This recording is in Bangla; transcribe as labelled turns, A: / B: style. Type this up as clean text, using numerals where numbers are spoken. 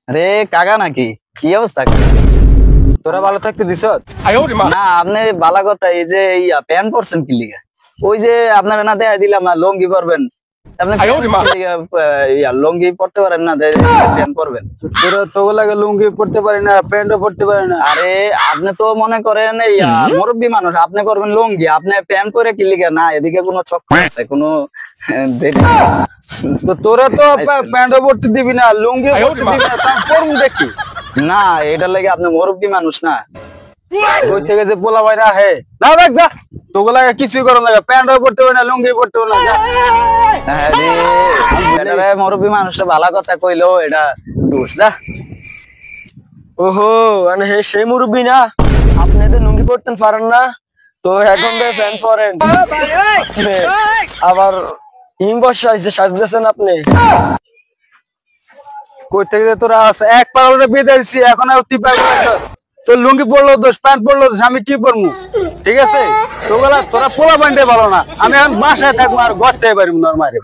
A: আরে কাকা নাকি কি অবস্থা?
B: তোরা ভালো থাকতে দিছ
A: না আপনি বালা কথা, এই যে প্যান্ট পরছেন কি লিগা? ওই যে আপনার না দেখা দিলাম না লঙ্গি পরবেন, আপনি লঙ্গি পরতে পারেন না, প্যান্ট পরবেন?
B: তোরা তোগুলাকে লুঙ্গি পড়তে পারি না, প্যান্টও পড়তে পারি না।
A: আরে আপনি তো মনে করেন মুরব্বী মানুষ, আপনি করবেন লঙ্গি, আপনি প্যান্ট পরে কি লিগা? না এদিকে কোনো চক্কর আছে, কোনো
B: তো তোরা তো প্যান্টও পড়তে দিবি না, লুঙ্গি পড়তে দিবি না, তা পরমু দেখি
A: না, এটার লাগে আপনি মুরব্বী মানুষ না।
B: ওই থেকে যে পোলা ভাইরা হে না দেখ যা, তোগুলাকে কিছুই করো না, প্যান্টও পড়তে পারি না, লুঙ্গি পড়তে পারি না।
A: আরে মুরব্বী মানুষের ভালো কথা কইলো এটা দোষ দা।
B: ওহো মানে হে সেই মুরব্বী না, আপনি তো লুঙ্গি পড়তেন পারেন না, তো এখন তো প্যান্ট পরেন, আবার হিম বর্ষা হয়েছে সাজতেছেন আপনি। কই থেকে যে তোরা আছে এক পাগলটা বেঁধে দিছি, এখন আর টিপা গেছ, তো লুঙ্গি পড়লো দোষ, প্যান্ট পড়লো দোষ, আমি কি করবো? ঠিক আছে তোরা পোলা প্যান্টে ভালো না, আমি এখন বাসায় থাকবো আর ঘর থেকে পারবো না, মারে